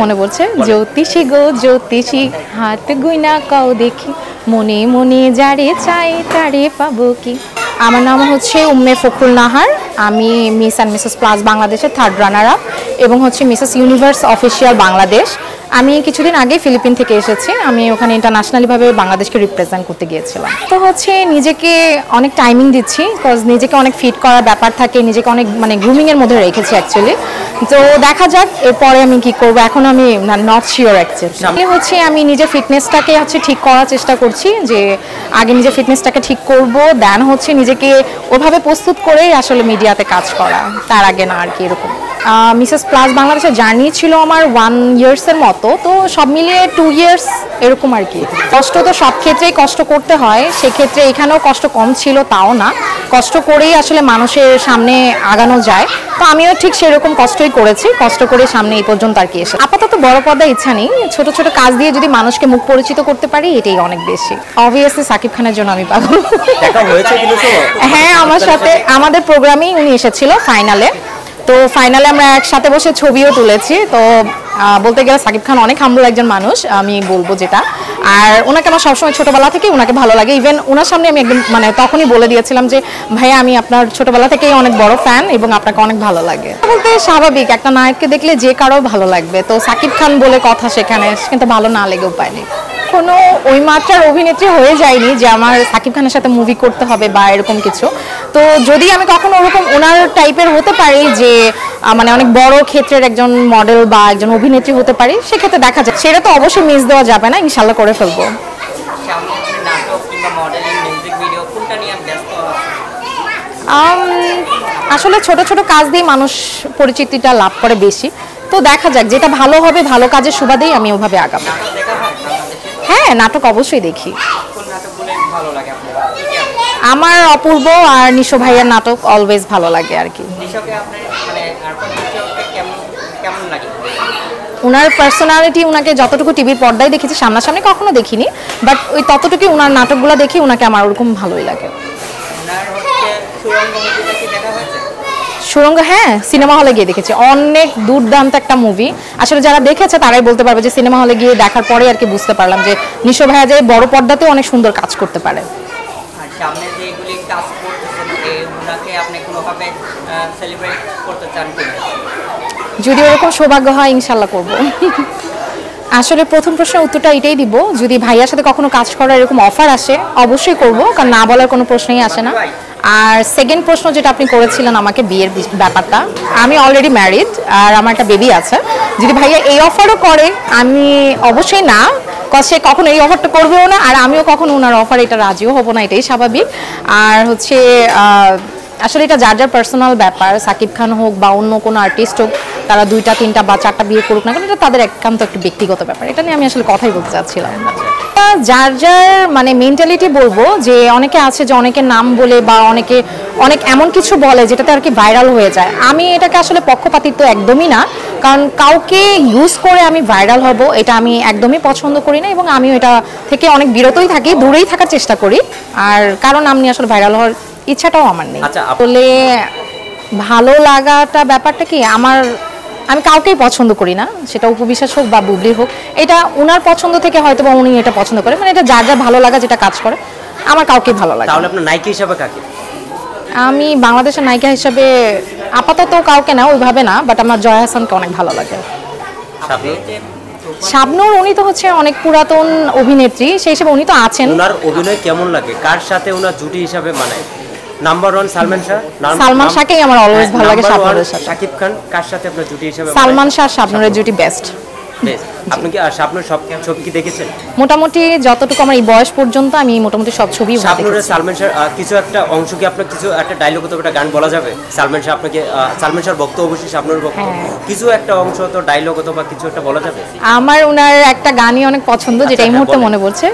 মনে পড়ছে জ্যোতিষী গো জ্যোতিষী হাত গুইনা কও দেখি মনে মনে যারে চাই তারে পাবো কি। আমার নাম হচ্ছে উম্মে ফখরুল নাহার। আমি মিস অ্যান্ড মিসেস প্লাস বাংলাদেশের থার্ড রানার আপ এবং হচ্ছে মিসেস ইউনিভার্স অফিসিয়াল বাংলাদেশ। আমি কিছুদিন আগে ফিলিপিন থেকে এসেছি। আমি ওখানে ইন্টারন্যাশনালিভাবে বাংলাদেশকে রিপ্রেজেন্ট করতে গিয়েছিলাম। তো হচ্ছে নিজেকে অনেক টাইমিং দিচ্ছি, বিকজ নিজেকে অনেক ফিট করার ব্যাপার থাকে, নিজেকে অনেক গ্রুমিংয়ের মধ্যে রেখেছি অ্যাকচুয়ালি। তো দেখা যাক এরপরে আমি কি করবো, এখন আমি নট শিওর অ্যাকচুয়ালি। হচ্ছে আমি নিজের ফিটনেসটাকে ঠিক করার চেষ্টা করছি, যে আগে নিজের ফিটনেসটাকে ঠিক করব, দেন হচ্ছে নিজেকে ওভাবে প্রস্তুত করেই আসলে মিডিয়াতে কাজ করা, তার আগে না আর কি। এরকম মিসেস প্লাস বাংলাদেশের জার্নি ছিল আমার 1 ইয়ার্সের মতো, তো সব মিলিয়ে 2 ইয়ার্স এরকম আর কি। কষ্ট তো সব ক্ষেত্রেই কষ্ট করতে হয়, সেক্ষেত্রে এখানেও কষ্ট কম ছিল তাও না, কষ্ট করেই আসলে মানুষের সামনে আগানো যায়। তো আমিও ঠিক সেরকম কষ্টই করেছি, কষ্ট করে সামনে এই পর্যন্ত আর কি এসে। আপাতত বড় পর্দায় ইচ্ছা নেই, ছোট ছোট কাজ দিয়ে যদি মানুষকে মুখ পরিচিত করতে পারি এটাই অনেক বেশি। অবভিয়াসলি সাকিব খানের জন্য আমি পাগল। হ্যাঁ, আমার সাথে আমাদের প্রোগ্রামেই উনি এসেছিল ফাইনালে। তো ফাইনালে আমরা একসাথে বসে ছবিও তুলেছি। তো বলতে গেলে সাকিব খান অনেক হাম্বল একজন মানুষ, আমি বলবো যেটা। আর ওনাকে আমার সবসময় ছোটবেলা থেকে ওনাকে ভালো লাগে। ইভেন ওনার সামনে আমি একদম তখনই বলে দিয়েছিলাম যে ভাইয়া আমি আপনার ছোটবেলা থেকেই অনেক বড় ফ্যান এবং আপনাকে অনেক ভালো লাগে। বলতে স্বাভাবিক, একটা নায়ককে দেখলে যে কারো ভালো লাগবে। তো সাকিব খান বলে কথা, সেখানে কিন্তু ভালো না লেগে উপায় নেই। কোনো ওই মাত্রার অভিনেত্রী হয়ে যায়নি যে আমার সাকিব খানের সাথে মুভি করতে হবে বা এরকম কিছু। তো যদি আমি কখনো ওরকম ওনার টাইপের হতে পারি, যে অনেক বড় ক্ষেত্রের একজন মডেল বা একজন অভিনেত্রী হতে পারি, সেক্ষেত্রে দেখা যায়, সেটা তো অবশ্যই মিস দেওয়া যাবে না, ইনশাল্লাহ করে ফেলবো। আসলে ছোট ছোট কাজ দিয়ে মানুষ পরিচিতিটা লাভ করে বেশি। তো দেখা যাক, যেটা ভালো হবে, ভালো কাজের সুবাদেই আমি ওভাবে আগাবো। হ্যাঁ, নাটক অবশ্যই দেখি। আমার অপূর্ব আর নিশো ভাইয়ের নাটক অলওয়েজ ভালো লাগে আর কি। ওনার পার্সোনালিটি, ওনাকে যতটুকু টিভির পর্দায় দেখেছি, সামনাসামনি কখনো দেখিনি, বাট ওই ততটুকুই ওনার নাটকগুলো দেখি ওনাকে আমার ওরকম ভালোই লাগে। সুরঙ্গ, হ্যাঁ, সিনেমা হলে গিয়ে দেখেছি। অনেক দুর্দান্ত একটা মুভি। আসলে যারা দেখেছে তারাই বলতে পারবে, যে সিনেমা হলে গিয়ে দেখার পরে আর কি বুঝতে পারলাম যে নিশো ভাইয়া যে বড় পর্দাতেও অনেক সুন্দর কাজ করতে পারে। যদি ওরকম সৌভাগ্য হয় ইনশাল্লাহ করব। আসলে প্রথম প্রশ্নের উত্তরটা এটাই দিব, যদি ভাইয়ার সাথে কখনো কাজ করার এরকম অফার আসে অবশ্যই করব, কারণ না বলার কোনো প্রশ্নই আসে না। আর সেকেন্ড প্রশ্ন যেটা আপনি করেছিলেন আমাকে, বিয়ের ব্যাপারটা, আমি অলরেডি ম্যারিড আর আমার একটা বেবি আছে। যদি ভাইয়া এই অফারও করে আমি অবশ্যই না, সে কখনো এই অফারটা করবেও না, আর আমিও কখনো ওনার অফার এটা রাজিও হব না, এটাই স্বাভাবিক। আর হচ্ছে আসলে এটা যার যার পার্সোনাল ব্যাপার, সাকিব খান হোক বা অন্য কোনো আর্টিস্ট হোক, তারা 2টা 3টা বা 4টা বিয়ে করুক না কেন, এটা তাদের একান্ত একটা ব্যক্তিগত ব্যাপার। এটা নিয়ে আমি আসলে কথাই বলতে চাচ্ছিলাম। যার যার মেন্টালিটি বলবো, যে অনেকে আছে যে অনেকের নাম বলে বা অনেক এমন কিছু বলে যেটাতে আর কি ভাইরাল হয়ে যায়। আমি এটাকে আসলে পক্ষপাতিত্ব একদমই না, কারণ কাউকে ইউজ করে আমি ভাইরাল হব এটা আমি একদমই পছন্দ করি না, এবং আমিও এটা থেকে অনেক বিরতই থাকি, দূরেই থাকার চেষ্টা করি। আর কারণ আমি আসলে ভাইরাল হওয়ার ইচ্ছাটাও আমার নেই। আসলে ভালো লাগাটা ব্যাপারটা কি, আমি কাউকেই পছন্দ করি না, সেটা উপবিশ্বাস হোক বা বুবলি হোক। এটা ওনার পছন্দ থেকে হয়তো বা উনি এটা পছন্দ করে, এটা যার যা ভালো লাগা, যেটা কাজ করে। আমার কাউকে ভালো লাগে। তাহলে আপনার নায়িকা হিসেবে কাকে? আমি বাংলাদেশের নায়িকা হিসেবে আপাতত কাউকে না, ওইভাবে না, বাট আমার জয়া হাসানকে অনেক ভালো লাগে। শাবনূর, উনি তো হচ্ছে অনেক পুরাতন অভিনেত্রী, সেই হিসেবে উনি তো আছেন। ওনার অভিনয় কেমন লাগে? কার সাথে ওনার জুটি হিসেবে মানায়? নাম্বার 1 সালমান শাহ। সালমান শাহকেই আমার অলওয়েজ ভালো লাগে। শাবনূরের সাথে সাকিব খান, কার সাথে আপনার জুটি হিসেবে? সালমান শাহ শাবনূরের জুটি বেস্ট। আপনি কি শাবনূর সব ছবি কি দেখেছেন? মোটামুটি যতটুকু আমার এই বয়স পর্যন্ত আমি মোটামুটি সব ছবি দেখেছি। শাবনূরের সালমান শাহ কিছু একটা অংশ কি আপনার কিছু একটা ডায়লগ অথবা একটা গান বলা যাবে? সালমান শাহ আপনাকে, সালমান শাহর ভক্ত অবশ্যই শাবনূর ভক্ত, কিছু একটা অংশ তো ডায়লগ অথবা কিছু একটা বলা যাবে? আমার ওনার একটা গানই অনেক পছন্দ, যেটা এই মুহূর্তে মনে পড়ছে।